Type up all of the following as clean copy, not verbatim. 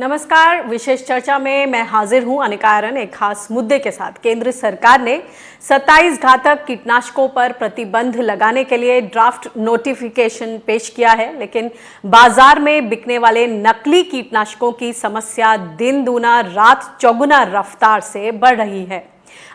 नमस्कार। विशेष चर्चा में मैं हाजिर हूं अनिका आर्यन एक खास मुद्दे के साथ। केंद्र सरकार ने 27 घातक कीटनाशकों पर प्रतिबंध लगाने के लिए ड्राफ्ट नोटिफिकेशन पेश किया है, लेकिन बाजार में बिकने वाले नकली कीटनाशकों की समस्या दिन दूना रात चौगुना रफ्तार से बढ़ रही है।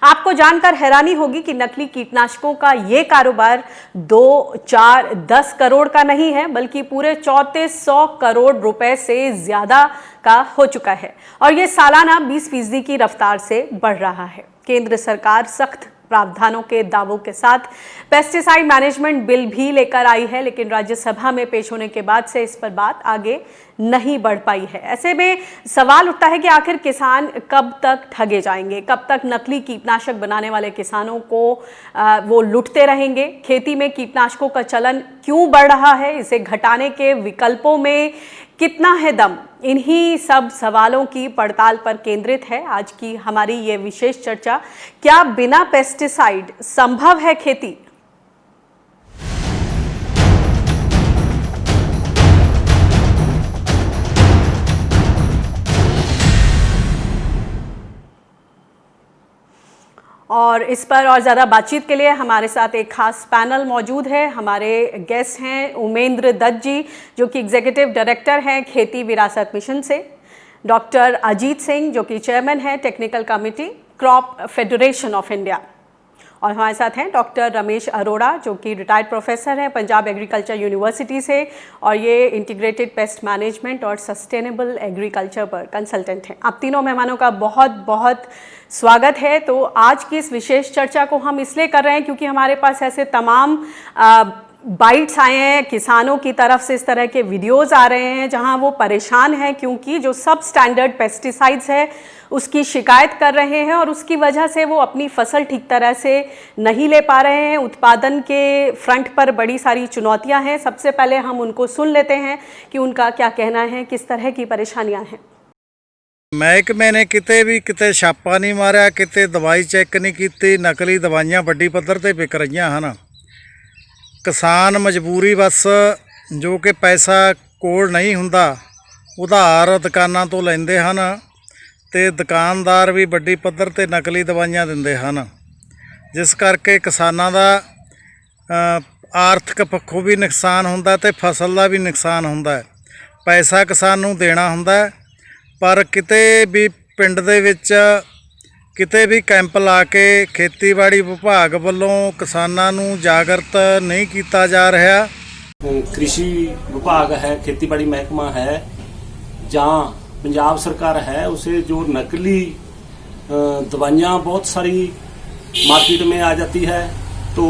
आपको जानकर हैरानी होगी कि नकली कीटनाशकों का ये कारोबार 2, 4, 10 करोड़ का नहीं है, बल्कि पूरे 3400 करोड़ रुपए से ज्यादा का हो चुका है और ये सालाना 20% की रफ्तार से बढ़ रहा है। केंद्र सरकार सख्त प्रावधानों के दावों के साथ पेस्टिसाइड मैनेजमेंट बिल भी लेकर आई है, लेकिन राज्यसभा में पेश होने के बाद से इस पर बात आगे नहीं बढ़ पाई है। ऐसे में सवाल उठता है कि आखिर किसान कब तक ठगे जाएंगे, कब तक नकली कीटनाशक बनाने वाले किसानों को वो लुटते रहेंगे। खेती में कीटनाशकों का चलन क्यों बढ़ रहा है, इसे घटाने के विकल्पों में कितना है दम, इन्हीं सब सवालों की पड़ताल पर केंद्रित है आज की हमारी ये विशेष चर्चा। क्या बिना पेस्टिसाइड संभव है खेती? और इस पर और ज़्यादा बातचीत के लिए हमारे साथ एक खास पैनल मौजूद है। हमारे गेस्ट हैं उमेंद्र दत्त जी, जो कि एग्जीक्यूटिव डायरेक्टर हैं खेती विरासत मिशन से, डॉक्टर अजीत सिंह, जो कि चेयरमैन हैं technical committee crop federation of India, और हमारे साथ हैं डॉक्टर रमेश अरोड़ा, जो कि रिटायर्ड प्रोफेसर हैं पंजाब एग्रीकल्चर यूनिवर्सिटी से और ये इंटीग्रेटेड पेस्ट मैनेजमेंट और सस्टेनेबल एग्रीकल्चर पर कंसल्टेंट हैं। आप तीनों मेहमानों का बहुत बहुत स्वागत है। तो आज की इस विशेष चर्चा को हम इसलिए कर रहे हैं क्योंकि हमारे पास ऐसे तमाम बाइट्स आए हैं, किसानों की तरफ से इस तरह के वीडियोस आ रहे हैं जहां वो परेशान हैं क्योंकि जो सब स्टैंडर्ड पेस्टिसाइड्स है उसकी शिकायत कर रहे हैं और उसकी वजह से वो अपनी फसल ठीक तरह से नहीं ले पा रहे हैं। उत्पादन के फ्रंट पर बड़ी सारी चुनौतियां हैं। सबसे पहले हम उनको सुन लेते हैं कि उनका क्या कहना है, किस तरह की परेशानियां हैं। महकमे ने किते छापा नहीं मारिया, किते दवाई चैक नहीं की, नकली दवाइयां वड्डी पੱਧਰ ਤੇ ਵਿਕ ਰਹੀਆਂ ਹਨ। किसान मजबूरी बस जो कि पैसा कोल नहीं हुंदा उधार दुकानां तो लैंदे हन ते दुकानदार भी वड्डी पੱਧਰ ਤੇ नकली दवाइयां दिंदे हन, जिस करके किसानां दा आर्थिक पक्षों भी नुकसान हुंदा ते फसल का भी नुकसान हुंदा है। पैसा किसान नूं देना हुंदा है, पर किते भी पिंड दे विच किते भी कैंप ला के खेतीबाड़ी विभाग वालों किसानां नूं जागृत नहीं किया जा रहा। कृषि विभाग है, खेतीबाड़ी महकमा है, जहाँ पंजाब सरकार है, उसे जो नकली दवाइयाँ बहुत सारी मार्केट में आ जाती है तो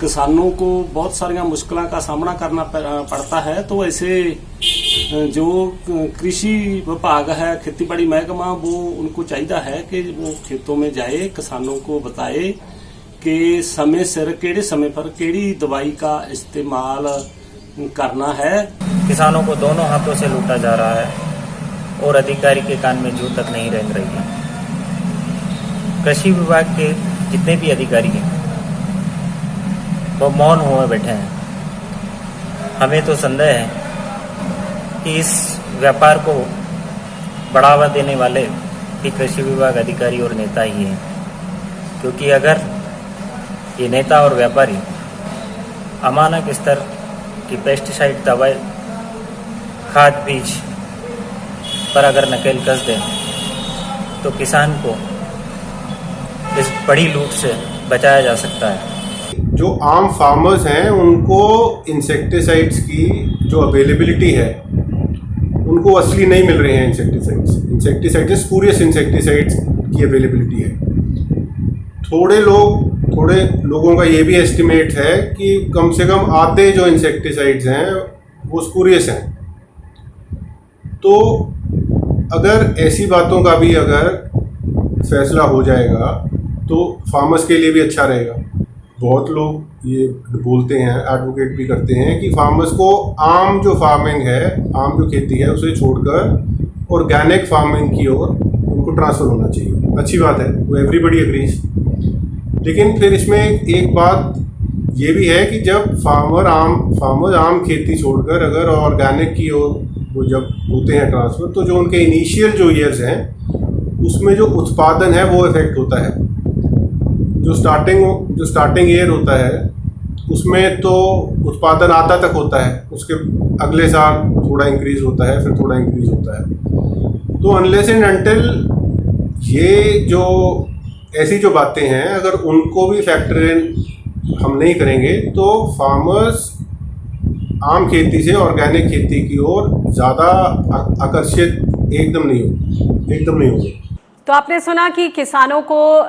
किसानों को बहुत सारी मुश्किलों का सामना करना पड़ता है। तो ऐसे जो कृषि विभाग है, खेतीबाड़ी महकमा, वो उनको चाहिए है कि वो खेतों में जाए, किसानों को बताए कि समय सिर केड़े समय पर केड़ी दवाई का इस्तेमाल करना है। किसानों को दोनों हाथों से लूटा जा रहा है और अधिकारी के कान में जू तक नहीं रेंग रही है। कृषि विभाग के जितने भी अधिकारी हैं वो मौन हुए बैठे हैं। हमें तो संदेह है कि इस व्यापार को बढ़ावा देने वाले भी कृषि विभाग अधिकारी और नेता ही हैं, क्योंकि अगर ये नेता और व्यापारी अमानक स्तर की पेस्टिसाइड दवाई, खाद बीज पर अगर नकेल कस दें तो किसान को इस बड़ी लूट से बचाया जा सकता है। जो आम फार्मर्स हैं उनको इंसेक्टिसाइड्स की जो अवेलेबिलिटी है उनको असली नहीं मिल रहे हैं। इंसेक्टिसाइड्स स्पूरियस इंसेक्टिसाइड्स की अवेलेबिलिटी है। थोड़े लोगों का ये भी एस्टिमेट है कि कम से कम आधे जो इंसेक्टिसाइड्स हैं वो स्पूरियस हैं। तो अगर ऐसी बातों का भी अगर फैसला हो जाएगा तो फार्मर्स के लिए भी अच्छा रहेगा। बहुत लोग ये बोलते हैं, एडवोकेट भी करते हैं कि फार्मर्स को आम जो फार्मिंग है, आम जो खेती है उसे छोड़कर ऑर्गेनिक फार्मिंग की ओर उनको ट्रांसफ़र होना चाहिए। अच्छी बात है, वो एवरीबडी एग्रीज। लेकिन फिर इसमें एक बात ये भी है कि जब फार्मर आम खेती छोड़कर अगर ऑर्गेनिक की ओर वो जब होते हैं ट्रांसफ़र, तो जो उनके इनिशियल जो ईयर्स हैं उसमें जो उत्पादन है वो इफेक्ट होता है। जो स्टार्टिंग ईयर होता है उसमें तो उत्पादन आधा तक होता है, उसके अगले साल थोड़ा इंक्रीज़ होता है, फिर थोड़ा इंक्रीज़ होता है। तो अनलेस एंड अनटिल ये जो ऐसी जो बातें हैं अगर उनको भी फैक्टर इन हम नहीं करेंगे तो फार्मर्स आम खेती से ऑर्गेनिक खेती की ओर ज़्यादा आकर्षित एकदम नहीं होंगे। तो आपने सुना कि किसानों को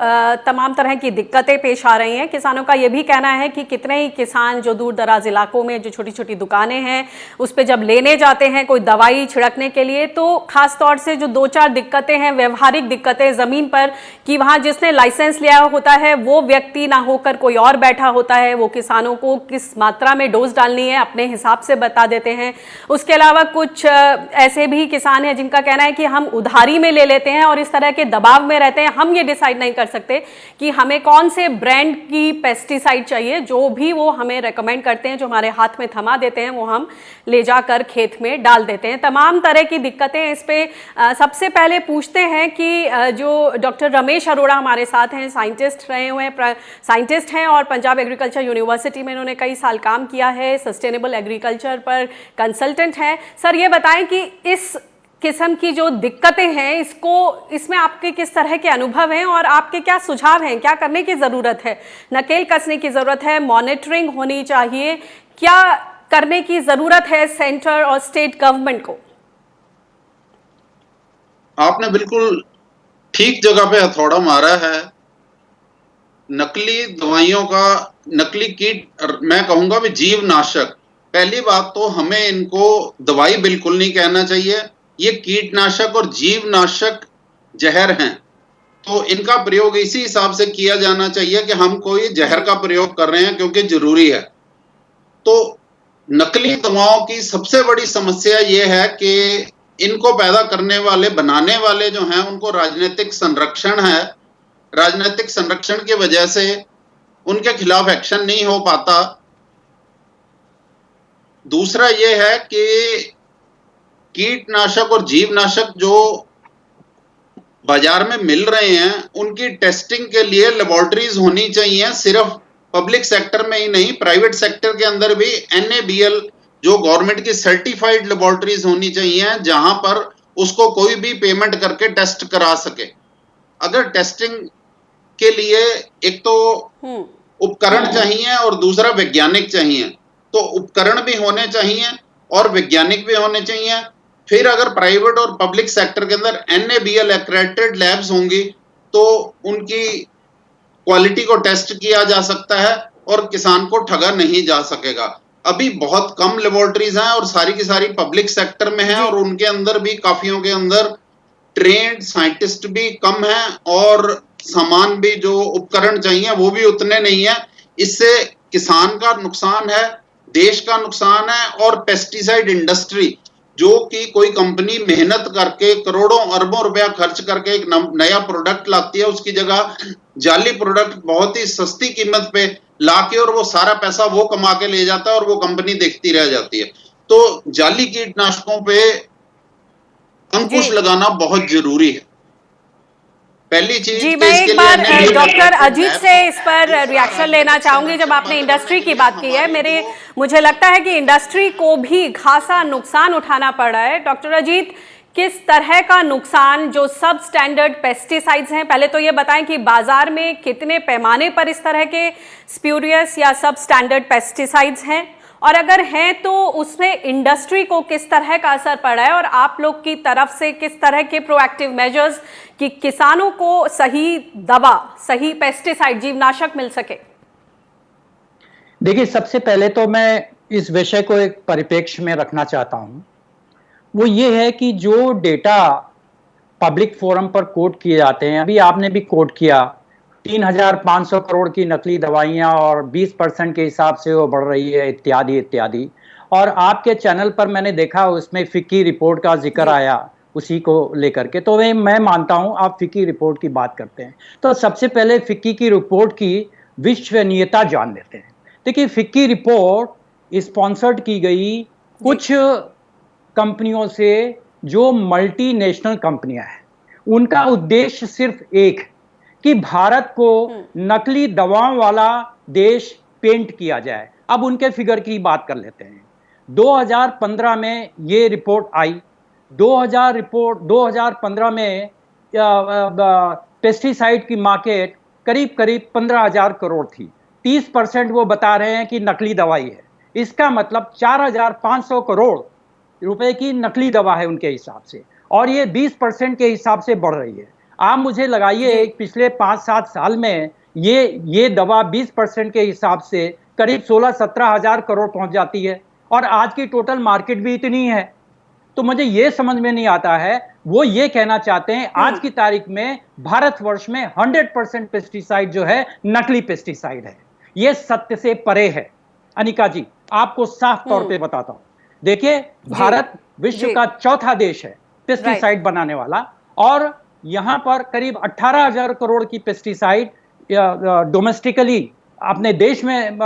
तमाम तरह की दिक्कतें पेश आ रही हैं। किसानों का ये भी कहना है कि कितने ही किसान जो दूर दराज इलाकों में जो छोटी छोटी दुकानें हैं उस पे जब लेने जाते हैं कोई दवाई छिड़कने के लिए, तो खास तौर से जो 2-4 दिक्कतें हैं, व्यवहारिक दिक्कतें ज़मीन पर, कि वहाँ जिसने लाइसेंस लिया होता है वो व्यक्ति ना होकर कोई और बैठा होता है, वो किसानों को किस मात्रा में डोज डालनी है अपने हिसाब से बता देते हैं। उसके अलावा कुछ ऐसे भी किसान हैं जिनका कहना है कि हम उधारी में ले लेते हैं और इस तरह के दबाव में रहते हैं, हम ये डिसाइड नहीं कर सकते कि हमें कौन से ब्रांड की पेस्टिसाइड चाहिए। जो भी वो हमें रेकमेंड करते हैं, जो हमारे हाथ में थमा देते हैं, वो हम ले जाकर खेत में डाल देते हैं। तमाम तरह की दिक्कतें इस पे सबसे पहले पूछते हैं कि जो डॉक्टर रमेश अरोड़ा हमारे साथ हैं, साइंटिस्ट हैं और पंजाब एग्रीकल्चर यूनिवर्सिटी में इन्होंने कई साल काम किया है, सस्टेनेबल एग्रीकल्चर पर कंसल्टेंट हैं। सर, ये बताएं कि इस किस्म की जो दिक्कतें हैं इसमें आपके किस तरह के अनुभव हैं और आपके क्या सुझाव हैं? क्या करने की ज़रूरत है? नकेल कसने की ज़रूरत है? मॉनिटरिंग होनी चाहिए? क्या करने की ज़रूरत है सेंटर और स्टेट गवर्नमेंट को? आपने बिल्कुल ठीक जगह पे हथौड़ा मारा है। नकली दवाइयों का, नकली कीट, मैं कहूंगा भी जीवनाशक, पहली बात तो हमें इनको दवाई बिल्कुल नहीं कहना चाहिए। ये कीटनाशक और जीवनाशक जहर हैं, तो इनका प्रयोग इसी हिसाब से किया जाना चाहिए कि हम कोई जहर का प्रयोग कर रहे हैं क्योंकि जरूरी है। तो नकली दवाओं की सबसे बड़ी समस्या ये है कि इनको पैदा करने वाले, बनाने वाले जो हैं, उनको राजनीतिक संरक्षण है। राजनीतिक संरक्षण की वजह से उनके खिलाफ एक्शन नहीं हो पाता। दूसरा ये है कि कीटनाशक और जीवनाशक जो बाजार में मिल रहे हैं उनकी टेस्टिंग के लिए लेबोरेटरीज होनी चाहिए, सिर्फ पब्लिक सेक्टर में ही नहीं, प्राइवेट सेक्टर के अंदर भी NABL जो गवर्नमेंट की सर्टिफाइड लेबोरेटरीज होनी चाहिए, जहां पर उसको कोई भी पेमेंट करके टेस्ट करा सके। अगर टेस्टिंग के लिए एक तो उपकरण चाहिए और दूसरा वैज्ञानिक चाहिए, तो उपकरण भी होने चाहिए और वैज्ञानिक भी होने चाहिए। फिर अगर प्राइवेट और पब्लिक सेक्टर के अंदर NABL एक्रेडिटेड लैब्स होंगी तो उनकी क्वालिटी को टेस्ट किया जा सकता है और किसान को ठगा नहीं जा सकेगा। अभी बहुत कम लेबोरेटरीज हैं और सारी की सारी पब्लिक सेक्टर में हैं और उनके अंदर भी काफियों के अंदर ट्रेंड साइंटिस्ट भी कम हैं और सामान भी, जो उपकरण चाहिए वो भी उतने नहीं है। इससे किसान का नुकसान है, देश का नुकसान है और पेस्टिसाइड इंडस्ट्री, जो कि कोई कंपनी मेहनत करके करोड़ों अरबों रुपया खर्च करके एक नया प्रोडक्ट लाती है, उसकी जगह जाली प्रोडक्ट बहुत ही सस्ती कीमत पे लाके और वो सारा पैसा वो कमा के ले जाता है और वो कंपनी देखती रह जाती है। तो जाली कीटनाशकों पे अंकुश लगाना बहुत जरूरी है। पहली चीज जी, मैं एक बार डॉक्टर अजीत से इस पर रिएक्शन लेना चाहूंगी। जब आपने इंडस्ट्री की बात की है, मुझे लगता है कि इंडस्ट्री को भी खासा नुकसान उठाना पड़ रहा है। डॉक्टर अजीत, किस तरह का नुकसान? जो सब स्टैंडर्ड पेस्टिसाइड्स हैं, पहले तो ये बताएं कि बाजार में कितने पैमाने पर इस तरह के स्प्यूरियस या सब स्टैंडर्ड पेस्टिसाइड्स हैं, और अगर हैं तो उसमें इंडस्ट्री को किस तरह का असर पड़ा है और आप लोग की तरफ से किस तरह के प्रोएक्टिव मेजर्स कि किसानों को सही दवा, सही पेस्टिसाइड, जीवनाशक मिल सके? देखिए, सबसे पहले तो मैं इस विषय को एक परिप्रेक्ष्य में रखना चाहता हूं। वो ये है कि जो डेटा पब्लिक फोरम पर कोट किए जाते हैं, अभी आपने भी कोट किया, 3,500 करोड़ की नकली दवाइयां और 20% के हिसाब से वो बढ़ रही है, इत्यादि इत्यादि। और आपके चैनल पर मैंने देखा उसमें फिक्की रिपोर्ट का जिक्र आया, उसी को लेकर के। तो मैं मानता हूं आप फिक्की रिपोर्ट की बात करते हैं, तो सबसे पहले फिक्की की रिपोर्ट की विश्वसनीयता जान लेते हैं। देखिए, फिक्की रिपोर्ट स्पॉन्सर्ड की गई कुछ कंपनियों से जो मल्टीनेशनल कंपनियां हैं, उनका उद्देश्य सिर्फ एक, कि भारत को नकली दवाओं वाला देश पेंट किया जाए। अब उनके फिगर की बात कर लेते हैं। 2015 में ये रिपोर्ट आई। 2015 में पेस्टिसाइड की मार्केट करीब करीब 15,000 करोड़ थी। 30% वो बता रहे हैं कि नकली दवाई है। इसका मतलब 4,500 करोड़ रुपए की नकली दवा है उनके हिसाब से, और ये 20% के हिसाब से बढ़ रही है। आप मुझे लगाइए पिछले 5-7 साल में ये दवा 20% के हिसाब से करीब 16-17 हजार करोड़ पहुंच जाती है, और आज की टोटल मार्केट भी इतनी है। तो मुझे ये समझ में नहीं आता है, वो ये कहना चाहते हैं आज की तारीख में भारतवर्ष में 100% पेस्टिसाइड जो है नकली पेस्टिसाइड है। ये सत्य से परे है। अनिका जी, आपको साफ तौर पे बताता हूं। देखिए, भारत विश्व का चौथा देश है पेस्टिसाइड बनाने वाला, और यहां पर करीब 18,000 करोड़ की पेस्टिसाइड डोमेस्टिकली अपने देश में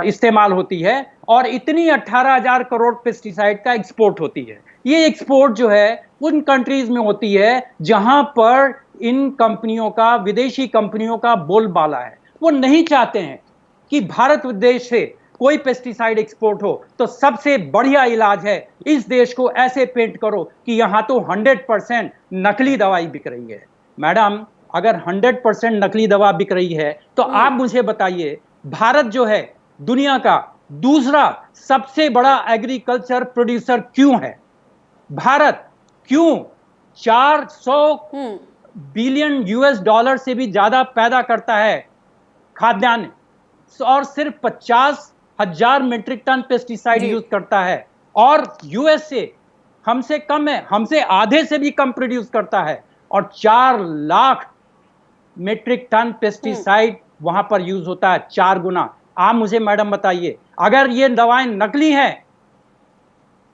इस्तेमाल होती है, और इतनी 18,000 करोड़ पेस्टिसाइड का एक्सपोर्ट होती है। ये एक्सपोर्ट जो है उन कंट्रीज में होती है जहां पर इन कंपनियों का, विदेशी कंपनियों का बोलबाला है। वो नहीं चाहते हैं कि भारत देश से कोई पेस्टिसाइड एक्सपोर्ट हो। तो सबसे बढ़िया इलाज है इस देश को ऐसे पेंट करो कि यहां तो 100% नकली दवाई बिक रही है। मैडम, अगर 100% नकली दवा बिक रही है तो आप मुझे बताइए, भारत जो है दुनिया का दूसरा सबसे बड़ा एग्रीकल्चर प्रोड्यूसर क्यों है? भारत क्यों 400 बिलियन यूएस डॉलर से भी ज्यादा पैदा करता है खाद्यान्न, और सिर्फ 50,000 मीट्रिक टन पेस्टिसाइड यूज करता है? और यूएसए हमसे कम है, हमसे आधे से भी कम प्रोड्यूस करता है, और 4 लाख मीट्रिक टन पेस्टिसाइड वहां पर यूज होता है, 4 गुना। आप मुझे मैडम बताइए, अगर ये दवाएं नकली हैं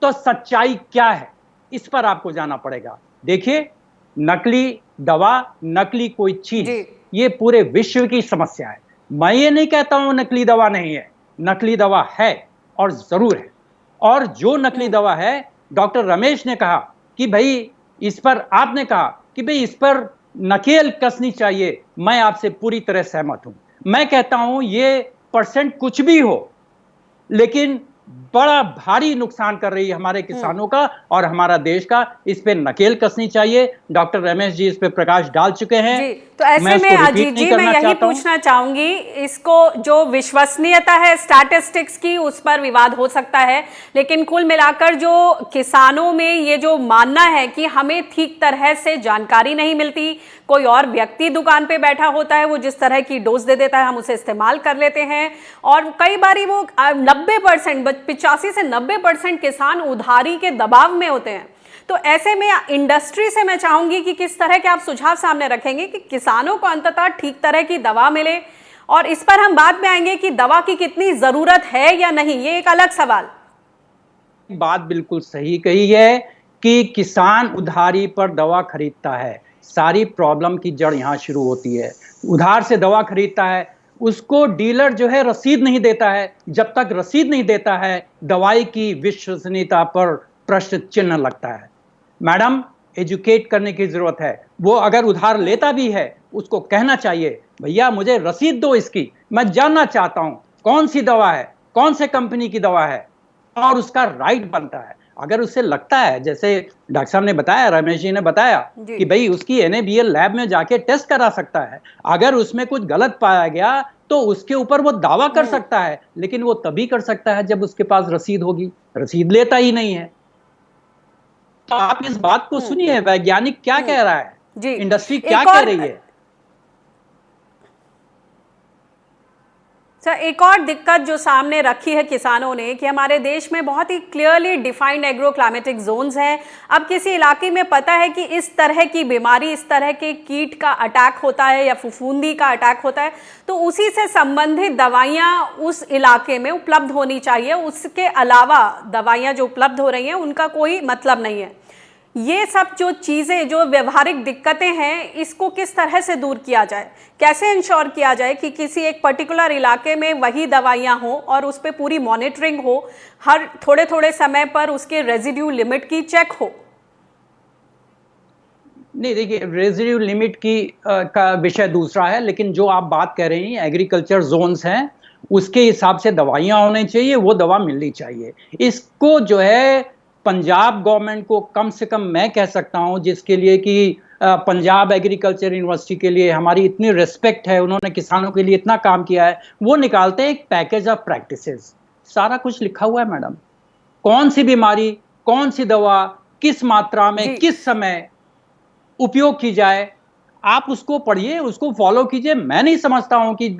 तो सच्चाई क्या है? इस पर आपको जाना पड़ेगा। देखिए, नकली दवा, नकली कोई चीज, ये पूरे विश्व की समस्या है। मैं ये नहीं कहता हूं नकली दवा नहीं है, नकली दवा है और जरूर है। और जो नकली दवा है, डॉक्टर रमेश ने कहा कि भाई इस पर, आपने कहा कि भाई इस पर नकेल कसनी चाहिए, मैं आपसे पूरी तरह सहमत हूं। मैं कहता हूं ये परसेंट कुछ भी हो, लेकिन बड़ा भारी नुकसान कर रही है हमारे किसानों का और हमारा देश का। इस पे नकेल कसनी चाहिए। डॉक्टर रमेश जी इस पे प्रकाश डाल चुके हैं जी। तो ऐसे में अजीत जी, मैं यही पूछना चाहूंगी, इसको जो विश्वसनीयता है स्टैटिस्टिक्स की, उस पर विवाद हो सकता है, लेकिन कुल मिलाकर जो किसानों में ये जो मानना है कि हमें ठीक तरह से जानकारी नहीं मिलती, कोई और व्यक्ति दुकान पे बैठा होता है, वो जिस तरह की डोज दे देता है, हम उसे इस्तेमाल कर लेते हैं, और कई बारी वो 90%, 85 से 90% किसान उधारी के दबाव में होते हैं। तो ऐसे में इंडस्ट्री से मैं चाहूंगी कि किस तरह के आप सुझाव सामने रखेंगे कि किसानों को अंततः ठीक तरह की दवा मिले, और इस पर हम बाद में आएंगे कि दवा की कितनी जरूरत है या नहीं, ये एक अलग सवाल। बात बिल्कुल सही कही है कि किसान उधारी पर दवा खरीदता है। सारी प्रॉब्लम की जड़ यहां शुरू होती है। उधार से दवा खरीदता है, उसको डीलर जो है रसीद नहीं देता है। जब तक रसीद नहीं देता है, दवाई की विश्वसनीयता पर प्रश्न चिन्ह लगता है। मैडम, एजुकेट करने की जरूरत है। वो अगर उधार लेता भी है, उसको कहना चाहिए, भैया मुझे रसीद दो इसकी, मैं जानना चाहता हूं कौन सी दवा है, कौन से कंपनी की दवा है, और उसका राइट बनता है। अगर उससे लगता है, जैसे डॉक्टर साहब ने बताया, रमेश जी ने बताया कि भाई उसकी NABL लैब में जाके टेस्ट करा सकता है, अगर उसमें कुछ गलत पाया गया तो उसके ऊपर वो दावा कर सकता है, लेकिन वो तभी कर सकता है जब उसके पास रसीद होगी। रसीद लेता ही नहीं है। तो आप इस बात को सुनिए, वैज्ञानिक क्या कह रहा है, इंडस्ट्री क्या कह रही है। सर, एक और दिक्कत जो सामने रखी है किसानों ने कि हमारे देश में बहुत ही clearly defined agro climatic zones हैं। अब किसी इलाके में पता है कि इस तरह की बीमारी, इस तरह के कीट का अटैक होता है या फफूंदी का अटैक होता है, तो उसी से संबंधित दवाइयाँ उस इलाके में उपलब्ध होनी चाहिए। उसके अलावा दवाइयाँ जो उपलब्ध हो रही हैं उनका कोई मतलब नहीं है। ये सब जो चीज़ें, जो व्यवहारिक दिक्कतें हैं, इसको किस तरह से दूर किया जाए? कैसे इंश्योर किया जाए कि किसी एक पर्टिकुलर इलाके में वही दवाइयाँ हों और उस पर पूरी मॉनिटरिंग हो, हर थोड़े थोड़े समय पर उसके रेजिड्यू लिमिट की चेक हो? नहीं, देखिए, रेजिड्यू लिमिट की का विषय दूसरा है, लेकिन जो आप बात कह रही हैं एग्रीकल्चर जोन्स हैं, उसके हिसाब से दवाइयाँ होनी चाहिए, वो दवा मिलनी चाहिए। इसको जो है पंजाब गवर्नमेंट को कम से कम मैं कह सकता हूँ, जिसके लिए कि पंजाब एग्रीकल्चर यूनिवर्सिटी के लिए हमारी इतनी रिस्पेक्ट है, उन्होंने किसानों के लिए इतना काम किया है, वो निकालते हैं एक पैकेज ऑफ प्रैक्टिसेस। सारा कुछ लिखा हुआ है मैडम, कौन सी बीमारी, कौन सी दवा, किस मात्रा जी। में, किस समय उपयोग की जाए, आप उसको पढ़िए, उसको फॉलो कीजिए। मैं नहीं समझता हूं कि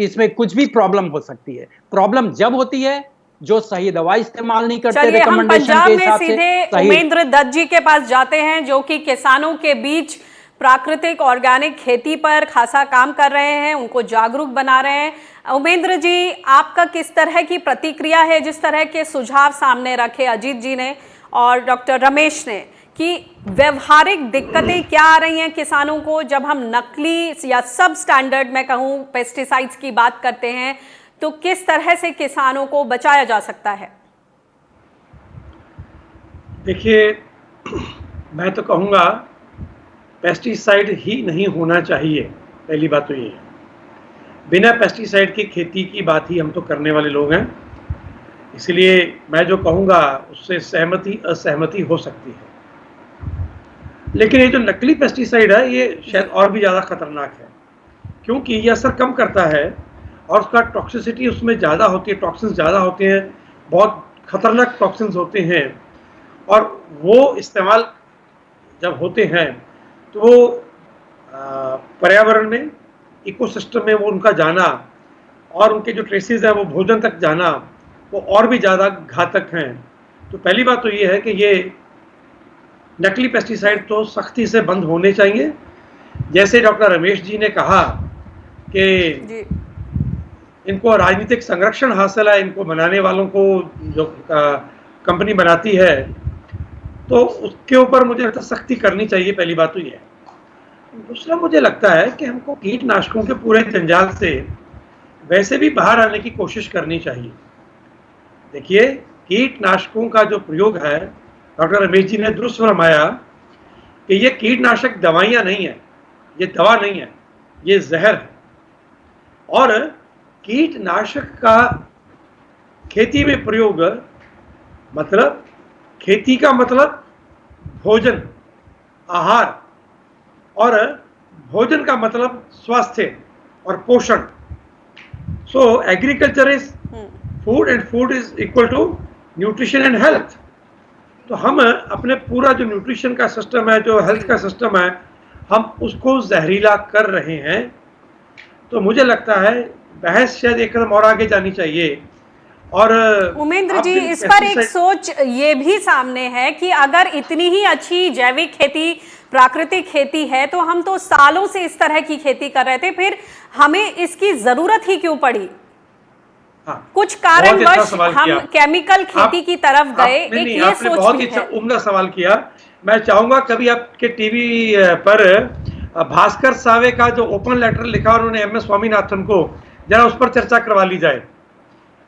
इसमें कुछ भी प्रॉब्लम हो सकती है। प्रॉब्लम जब होती है जो सही दवा इस्तेमाल नहीं करते चलिए, हम रिकमेंडेशन पंजाब के में हिसाब से। सीधे सही उमेंद्र दत्त जी के पास जाते हैं, जो कि किसानों के बीच प्राकृतिक ऑर्गेनिक खेती पर खासा काम कर रहे हैं, उनको जागरूक बना रहे हैं। उमेंद्र जी, आपका किस तरह की प्रतिक्रिया है जिस तरह के सुझाव सामने रखे अजीत जी ने और डॉक्टर रमेश ने, कि व्यवहारिक दिक्कतें क्या आ रही हैं किसानों को जब हम नकली या सब स्टैंडर्ड में कहूँ पेस्टिसाइड्स की बात करते हैं, तो किस तरह से किसानों को बचाया जा सकता है? देखिए, मैं तो कहूँगा पेस्टिसाइड ही नहीं होना चाहिए। पहली बात तो ये है, बिना पेस्टिसाइड की खेती की बात ही हम तो करने वाले लोग हैं, इसलिए मैं जो कहूँगा उससे सहमति असहमति हो सकती है। लेकिन ये जो नकली पेस्टिसाइड है ये शायद और भी ज़्यादा खतरनाक है, क्योंकि ये असर कम करता है और उसका टॉक्सिसिटी उसमें ज़्यादा होती है, टॉक्सिन्स ज़्यादा होते हैं, बहुत खतरनाक टॉक्सिन्स होते हैं, और वो इस्तेमाल जब होते हैं तो वो पर्यावरण में, इकोसिस्टम में वो उनका जाना और उनके जो ट्रेसेस हैं वो भोजन तक जाना, वो और भी ज़्यादा घातक हैं। तो पहली बात तो ये है कि ये नकली पेस्टिसाइड तो सख्ती से बंद होने चाहिए। जैसे डॉक्टर रमेश जी ने कहा कि इनको राजनीतिक संरक्षण हासिल है, इनको बनाने वालों को जो कंपनी बनाती है, तो उसके ऊपर मुझे लगता है सख्ती करनी चाहिए। पहली बात तो ये है। दूसरा, मुझे लगता है कि हमको कीटनाशकों के पूरे जंजाल से वैसे भी बाहर आने की कोशिश करनी चाहिए। देखिए, कीटनाशकों का जो प्रयोग है, डॉक्टर रमेश जी ने दुरुस्त फरमाया कि ये कीटनाशक दवाइयाँ नहीं है, ये दवा नहीं है, ये जहर है। और कीटनाशक का खेती में प्रयोग मतलब, खेती का मतलब भोजन, आहार, और भोजन का मतलब स्वास्थ्य और पोषण। So agriculture is food and food is equal to nutrition and health. तो हम अपने पूरा जो न्यूट्रिशन का सिस्टम है, जो हेल्थ का सिस्टम है, हम उसको जहरीला कर रहे हैं। तो मुझे लगता है बहस शायद एक कदम और आगे जानी चाहिए। और उमेंद्र जी, इस पर एक सोच ये भी सामने है कि अगर इतनी ही अच्छी जैविक खेती, प्राकृतिक खेती है, तो हम तो सालों से इस तरह की खेती कर रहे थे, फिर हमें इसकी जरूरत ही क्यों पड़ी? हाँ, कुछ कारणवश हम केमिकल खेती की तरफ गए। एक ये सोच बहुत भी ही अच्छा है। उम्दा सवाल किया। मैं चाहूंगा कभी आपके टीवी पर भास्कर सावे का जो ओपन लेटर लिखा उन्होंने MS स्वामीनाथन को, जरा उस पर चर्चा करवा ली जाए,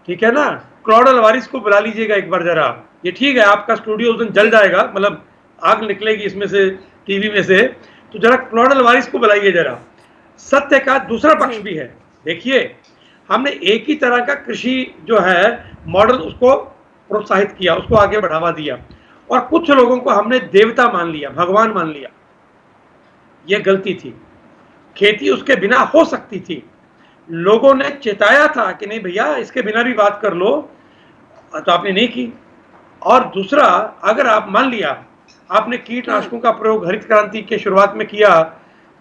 ठीक है ना? क्लॉड अलवारिस को बुला लीजिएगा एक बार जरा। ये ठीक है, आपका स्टूडियो उस दिन जल जाएगा, मतलब आग निकलेगी इसमें से, टीवी में से, तो जरा क्लॉड अलवारिस को बुलाइए जरा। सत्य का दूसरा पक्ष भी है। देखिए, हमने एक ही तरह का कृषि जो है मॉडल, उसको प्रोत्साहित किया, उसको आगे बढ़ावा दिया, और कुछ लोगों को हमने देवता मान लिया, भगवान मान लिया। यह गलती थी। खेती उसके बिना हो सकती थी। लोगों ने चेताया था कि नहीं भैया, इसके बिना भी बात कर लो, तो आपने नहीं की। और दूसरा, अगर आप मान लिया आपने कीटनाशकों का प्रयोग हरित क्रांति के शुरुआत में किया,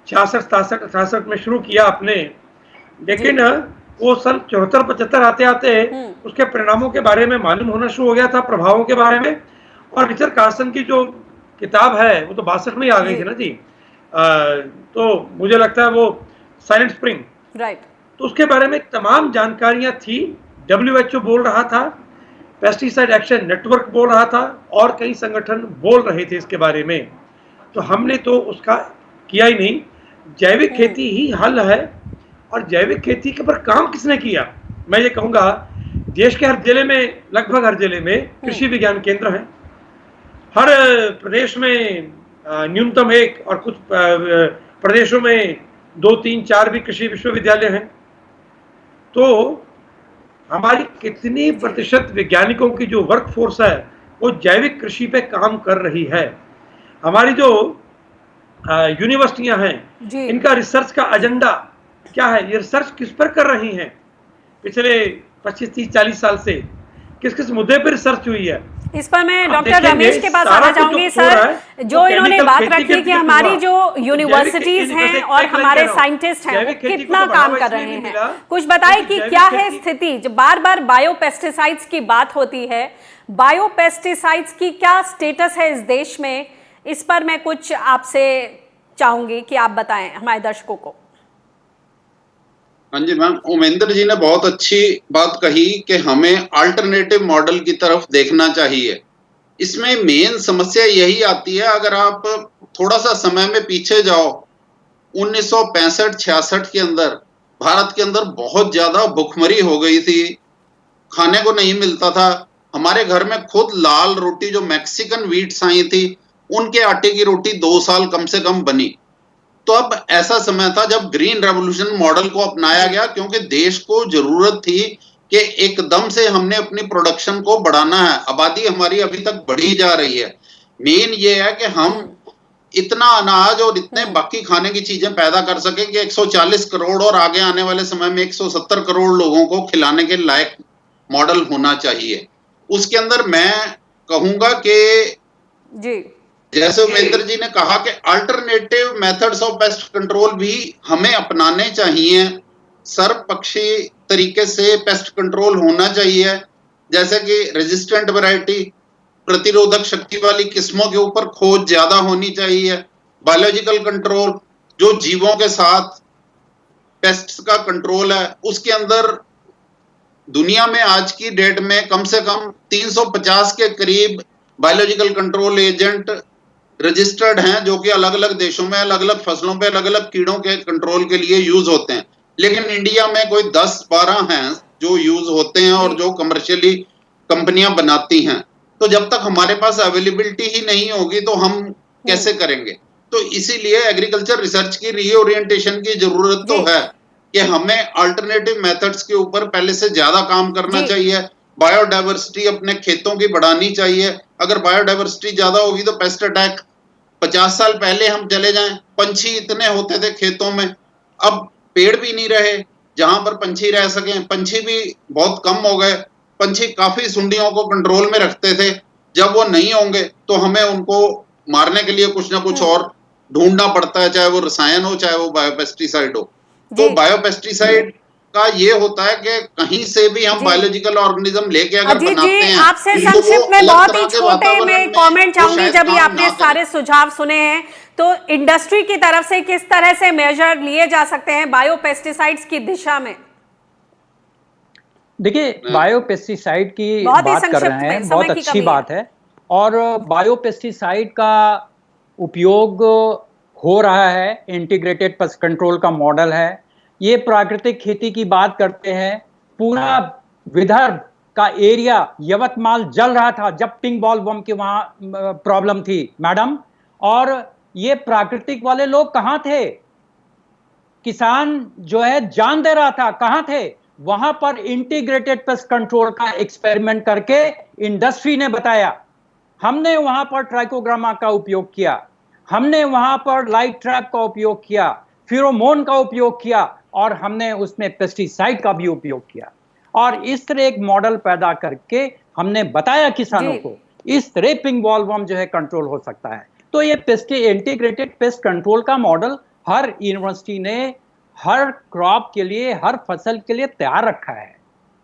66, 67, 68 में शुरू किया आपने, लेकिन वो सन 74, 75 आते आते उसके परिणामों के बारे में मालूम होना शुरू हो गया था, प्रभावों के बारे में। और रिचर्ड कार्सन की जो किताब है वो तो 62 में ही आ गई थी ना जी। तो मुझे लगता है वो साइलेंट स्प्रिंग, राइट, तो उसके बारे में तमाम जानकारियां थी। WHO बोल रहा था पेस्टिसाइड एक्शन नेटवर्क बोल रहा था और कई संगठन बोल रहे थे इसके बारे में, तो हमने तो उसका किया ही नहीं। जैविक खेती ही हल है। और जैविक खेती के ऊपर काम किसने किया? मैं ये कहूँगा देश के हर जिले में, लगभग हर जिले में कृषि विज्ञान केंद्र हैं। हर प्रदेश में न्यूनतम 1 और कुछ प्रदेशों में 2, 3, 4 भी कृषि विश्वविद्यालय हैं। तो हमारी कितनी प्रतिशत वैज्ञानिकों की जो वर्क फोर्स है वो जैविक कृषि पे काम कर रही है। हमारी जो यूनिवर्सिटियां हैं, इनका रिसर्च का एजेंडा क्या है? ये रिसर्च किस पर कर रही हैं? पिछले 25, 30, 40 साल से किस किस मुद्दे पर रिसर्च हुई है? इस पर मैं डॉक्टर रमेश के पास आना चाहूंगी। सर, जो इन्होंने बात रखी कि हमारी जो यूनिवर्सिटीज हैं और हमारे साइंटिस्ट हैं वो कितना काम कर रहे हैं, कुछ बताइए कि क्या है स्थिति? जब बार बार बायोपेस्टिसाइड्स की बात होती है, बायोपेस्टिसाइड्स की क्या स्टेटस है इस देश में? इस पर मैं कुछ आपसे चाहूंगी कि आप बताएं हमारे दर्शकों को। हाँ जी मैम, उमेंद्र जी ने बहुत अच्छी बात कही कि हमें अल्टरनेटिव मॉडल की तरफ देखना चाहिए। इसमें मेन समस्या यही आती है, अगर आप थोड़ा सा समय में पीछे जाओ, 1965-66 के अंदर भारत के अंदर बहुत ज्यादा भुखमरी हो गई थी, खाने को नहीं मिलता था। हमारे घर में खुद लाल रोटी जो मैक्सिकन व्हीट्स आई थी, उनके आटे की रोटी 2 साल कम से कम बनी। तो अब ऐसा समय था जब ग्रीन रेवोल्यूशन मॉडल को अपनाया गया, क्योंकि देश को जरूरत थी कि एकदम से हमने अपनी प्रोडक्शन को बढ़ाना है। आबादी हमारी अभी तक बढ़ी जा रही है। मेन ये है कि हम इतना अनाज और इतने बाकी खाने की चीजें पैदा कर सके कि 140 करोड़ और आगे आने वाले समय में 170 करोड़ लोगों को खिलाने के लायक मॉडल होना चाहिए। उसके अंदर मैं कहूंगा कि जी, जैसे उमेंद्र जी ने कहा कि alternative methods of pest control भी हमें अपनाने चाहिए। सर्वपक्षी तरीके से पेस्ट कंट्रोल होना चाहिए, जैसे कि रेजिस्टेंट वैरायटी, प्रतिरोधक शक्ति वाली किस्मों के ऊपर खोज ज्यादा होनी चाहिए। बायोलॉजिकल कंट्रोल, जो जीवों के साथ पेस्ट्स का कंट्रोल है, उसके अंदर दुनिया में आज की डेट में कम से कम 350 के करीब बायोलॉजिकल कंट्रोल एजेंट रजिस्टर्ड हैं, जो कि अलग अलग देशों में अलग अलग फसलों पे अलग अलग कीड़ों के कंट्रोल के लिए यूज होते हैं। लेकिन इंडिया में कोई 10-12 हैं जो यूज होते हैं और जो कमर्शियली कंपनियां बनाती हैं। तो जब तक हमारे पास अवेलेबिलिटी ही नहीं होगी तो हम कैसे करेंगे? तो इसीलिए एग्रीकल्चर रिसर्च की रीओरिएंटेशन की जरूरत तो है कि हमें अल्टरनेटिव मेथड्स के ऊपर पहले से ज्यादा काम करना चाहिए। बायोडाइवर्सिटी अपने खेतों की बढ़ानी चाहिए। अगर बायोडाइवर्सिटी ज्यादा होगी तो पेस्ट अटैक, 50 साल पहले हम चले जाएं, पंछी इतने होते थे खेतों में, अब पेड़ भी नहीं रहे जहां पर पंछी रह सकें, पंछी भी बहुत कम हो गए। पंछी काफी सुंडियों को कंट्रोल में रखते थे, जब वो नहीं होंगे तो हमें उनको मारने के लिए कुछ ना कुछ और ढूंढना पड़ता है, चाहे वो रसायन हो चाहे वो बायोपेस्टिसाइड हो। तो बायोपेस्टिसाइड का ये होता है कि कहीं से भी हम बायोलॉजिकल ऑर्गेनिज्म लेके अगर बनाते हैं, आपसे तो संक्षिप्त में अलग बहुत तरह ही के छोटे वातावरण में कमेंट वो चाहूंगी। शायद जब ये काम आपने ना सारे सुझाव सुने हैं तो इंडस्ट्री की तरफ से किस तरह से मेजर लिए जा सकते हैं बायोपेस्टिसाइड्स की दिशा में? देखिए, बायोपेस्टिसाइड की बहुत ही बात कर संक्षिप्त रहे में, हैं, समय बहुत की अच्छी कमी बात है। और बायोपेस्टिसाइड का उपयोग हो रहा है, इंटीग्रेटेड पेस्ट कंट्रोल का मॉडल है। ये प्राकृतिक खेती की बात करते हैं। पूरा विदर्भ का एरिया, यवतमाल जल रहा था जब पिंक बॉल बम की वहां प्रॉब्लम थी मैडम। और ये प्राकृतिक वाले लोग कहां थे? किसान जो है जान दे रहा था, कहां थे? वहां पर इंटीग्रेटेड पेस्ट कंट्रोल का एक्सपेरिमेंट करके इंडस्ट्री ने बताया। हमने वहां पर ट्राइकोग्रामा का उपयोग किया, हमने वहां पर लाइट ट्रैप का उपयोग किया, फिरोमोन का उपयोग किया और हमने उसमें पेस्टिसाइड का भी उपयोग किया। और इस तरह एक मॉडल पैदा करके हमने बताया किसानों को, इस तरह पिंक बॉलवर्म जो है कंट्रोल हो सकता है। तो ये इंटीग्रेटेड पेस्ट कंट्रोल का मॉडल हर यूनिवर्सिटी ने हर क्रॉप के लिए, हर फसल के लिए तैयार रखा है।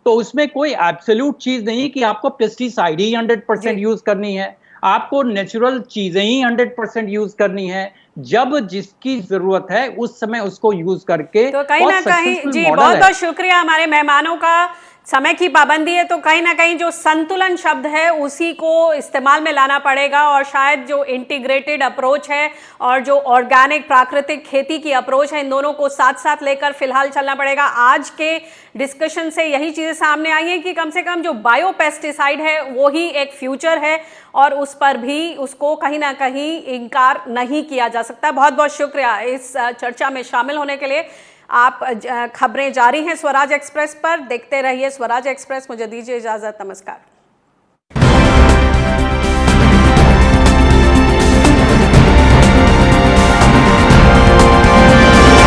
तो उसमें कोई एब्सोल्यूट चीज नहीं कि आपको पेस्टिसाइड ही 100% यूज करनी है, आपको नेचुरल चीजें ही 100% यूज करनी है। जब जिसकी जरूरत है उस समय उसको यूज करके, तो कहीं ना कहीं जी, बहुत बहुत शुक्रिया हमारे मेहमानों का। समय की पाबंदी है, तो कहीं ना कहीं जो संतुलन शब्द है उसी को इस्तेमाल में लाना पड़ेगा, और शायद जो इंटीग्रेटेड अप्रोच है और जो ऑर्गेनिक प्राकृतिक खेती की अप्रोच है, इन दोनों को साथ साथ लेकर फिलहाल चलना पड़ेगा। आज के डिस्कशन से यही चीजें सामने आई हैं कि कम से कम जो बायो पेस्टिसाइड है वो ही एक फ्यूचर है, और उस पर भी उसको कहीं ना कहीं इनकार नहीं किया जा सकता। बहुत बहुत शुक्रिया इस चर्चा में शामिल होने के लिए। आप खबरें जारी हैं स्वराज एक्सप्रेस पर, देखते रहिए स्वराज एक्सप्रेस। मुझे दीजिए इजाजत, नमस्कार।